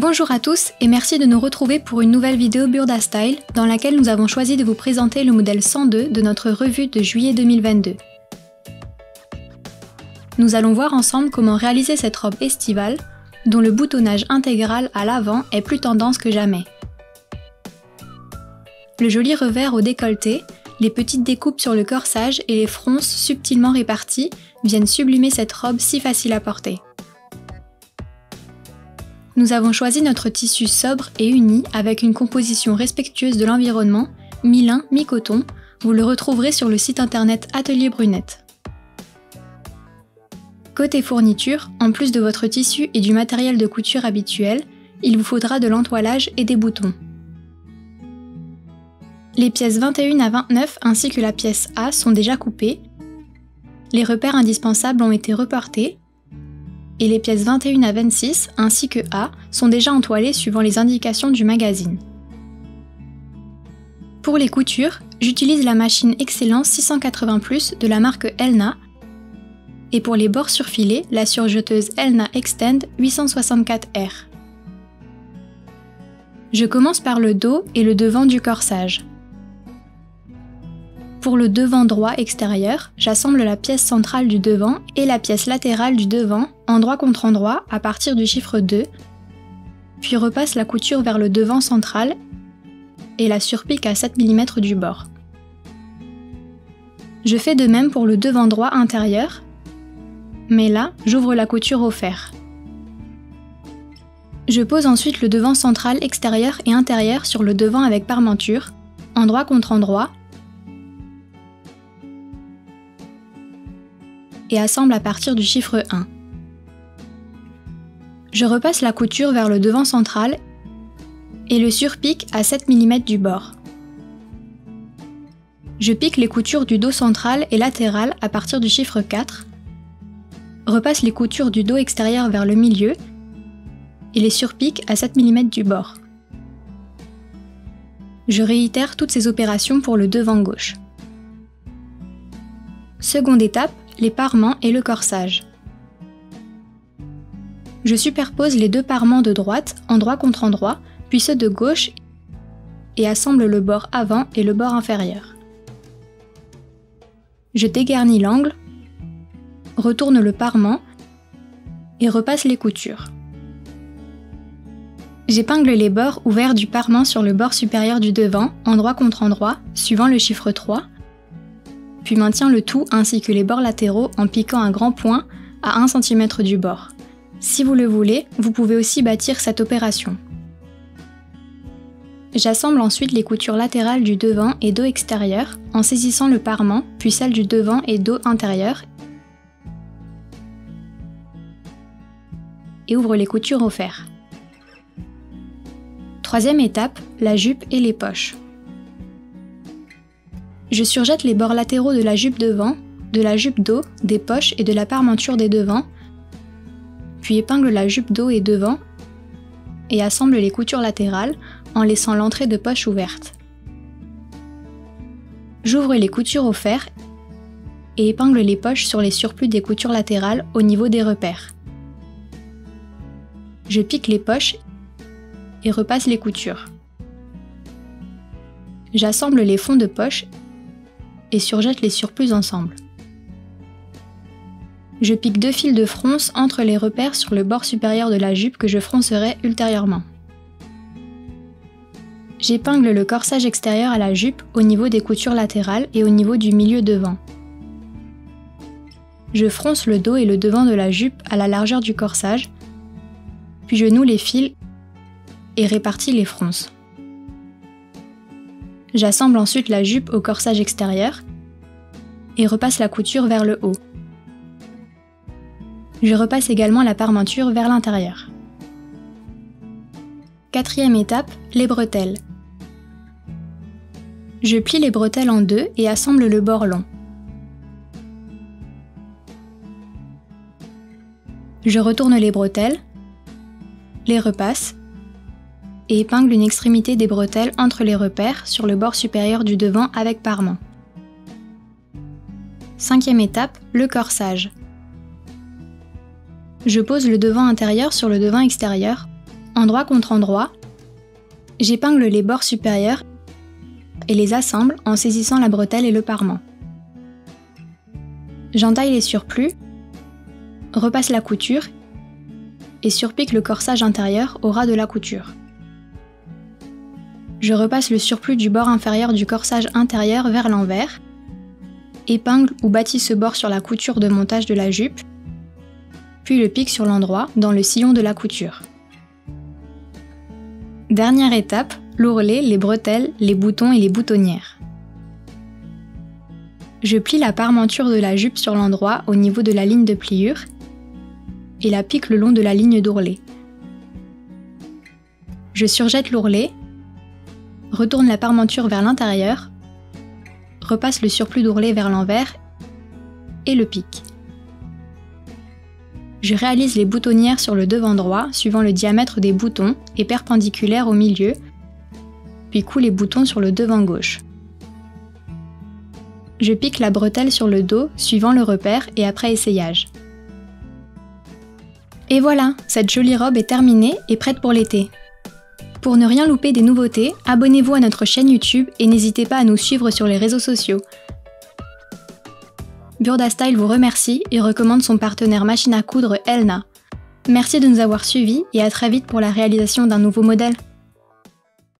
Bonjour à tous et merci de nous retrouver pour une nouvelle vidéo Burda Style dans laquelle nous avons choisi de vous présenter le modèle 102 de notre revue de juillet 2022. Nous allons voir ensemble comment réaliser cette robe estivale dont le boutonnage intégral à l'avant est plus tendance que jamais. Le joli revers au décolleté, les petites découpes sur le corsage et les fronces subtilement réparties viennent sublimer cette robe si facile à porter. Nous avons choisi notre tissu sobre et uni avec une composition respectueuse de l'environnement, mi-lin, mi-coton. Vous le retrouverez sur le site internet Atelier Brunette. Côté fourniture, en plus de votre tissu et du matériel de couture habituel, il vous faudra de l'entoilage et des boutons. Les pièces 21 à 29 ainsi que la pièce A sont déjà coupées. Les repères indispensables ont été reportés. Et les pièces 21 à 26 ainsi que A sont déjà entoilées suivant les indications du magazine. Pour les coutures, j'utilise la machine Excellence 680+ de la marque Elna et pour les bords surfilés, la surjeteuse Elna Extend 864R. Je commence par le dos et le devant du corsage. Pour le devant droit extérieur, j'assemble la pièce centrale du devant et la pièce latérale du devant, endroit contre endroit, à partir du chiffre 2, puis repasse la couture vers le devant central et la surpique à 7 mm du bord. Je fais de même pour le devant droit intérieur, mais là, j'ouvre la couture au fer. Je pose ensuite le devant central extérieur et intérieur sur le devant avec parmenture, endroit contre endroit, et assemble à partir du chiffre 1. Je repasse la couture vers le devant central et le surpique à 7 mm du bord. Je pique les coutures du dos central et latéral à partir du chiffre 4, repasse les coutures du dos extérieur vers le milieu et les surpique à 7 mm du bord. Je réitère toutes ces opérations pour le devant gauche. Seconde étape, les parements et le corsage. Je superpose les deux parements de droite, endroit contre endroit, puis ceux de gauche et assemble le bord avant et le bord inférieur. Je dégarnis l'angle, retourne le parement et repasse les coutures. J'épingle les bords ouverts du parement sur le bord supérieur du devant, endroit contre endroit, suivant le chiffre 3, puis maintiens le tout ainsi que les bords latéraux en piquant un grand point à 1 cm du bord. Si vous le voulez, vous pouvez aussi bâtir cette opération. J'assemble ensuite les coutures latérales du devant et dos extérieur en saisissant le parement, puis celles du devant et dos intérieur, et ouvre les coutures au fer. Troisième étape, la jupe et les poches. Je surjette les bords latéraux de la jupe devant, de la jupe dos, des poches et de la parmenture des devants, puis épingle la jupe dos et devant et assemble les coutures latérales en laissant l'entrée de poche ouverte. J'ouvre les coutures au fer et épingle les poches sur les surplus des coutures latérales au niveau des repères. Je pique les poches et repasse les coutures. J'assemble les fonds de poche et surjette les surplus ensemble. Je pique 2 fils de fronce entre les repères sur le bord supérieur de la jupe que je froncerai ultérieurement. J'épingle le corsage extérieur à la jupe au niveau des coutures latérales et au niveau du milieu devant. Je fronce le dos et le devant de la jupe à la largeur du corsage, puis je noue les fils et répartis les fronces. J'assemble ensuite la jupe au corsage extérieur et repasse la couture vers le haut. Je repasse également la parmenture vers l'intérieur. Quatrième étape, les bretelles. Je plie les bretelles en deux et assemble le bord long. Je retourne les bretelles, les repasse et épingle une extrémité des bretelles entre les repères sur le bord supérieur du devant avec parement. Cinquième étape, le corsage. Je pose le devant intérieur sur le devant extérieur Endroit contre endroit, j'épingle les bords supérieurs et les assemble en saisissant la bretelle et le parement. J'entaille les surplus, repasse la couture et surpique le corsage intérieur au ras de la couture. Je repasse le surplus du bord inférieur du corsage intérieur vers l'envers, épingle ou bâtis ce bord sur la couture de montage de la jupe, puis le pique sur l'endroit dans le sillon de la couture. Dernière étape, l'ourlet, les bretelles, les boutons et les boutonnières. Je plie la parmenture de la jupe sur l'endroit au niveau de la ligne de pliure et la pique le long de la ligne d'ourlet. Je surjette l'ourlet, retourne la parmenture vers l'intérieur, repasse le surplus d'ourlet vers l'envers et le pique. Je réalise les boutonnières sur le devant droit suivant le diamètre des boutons et perpendiculaire au milieu, puis coule les boutons sur le devant gauche. Je pique la bretelle sur le dos suivant le repère et après essayage. Et voilà, cette jolie robe est terminée et prête pour l'été. Pour ne rien louper des nouveautés, abonnez-vous à notre chaîne YouTube et n'hésitez pas à nous suivre sur les réseaux sociaux. Burda Style vous remercie et recommande son partenaire machine à coudre Elna. Merci de nous avoir suivis et à très vite pour la réalisation d'un nouveau modèle.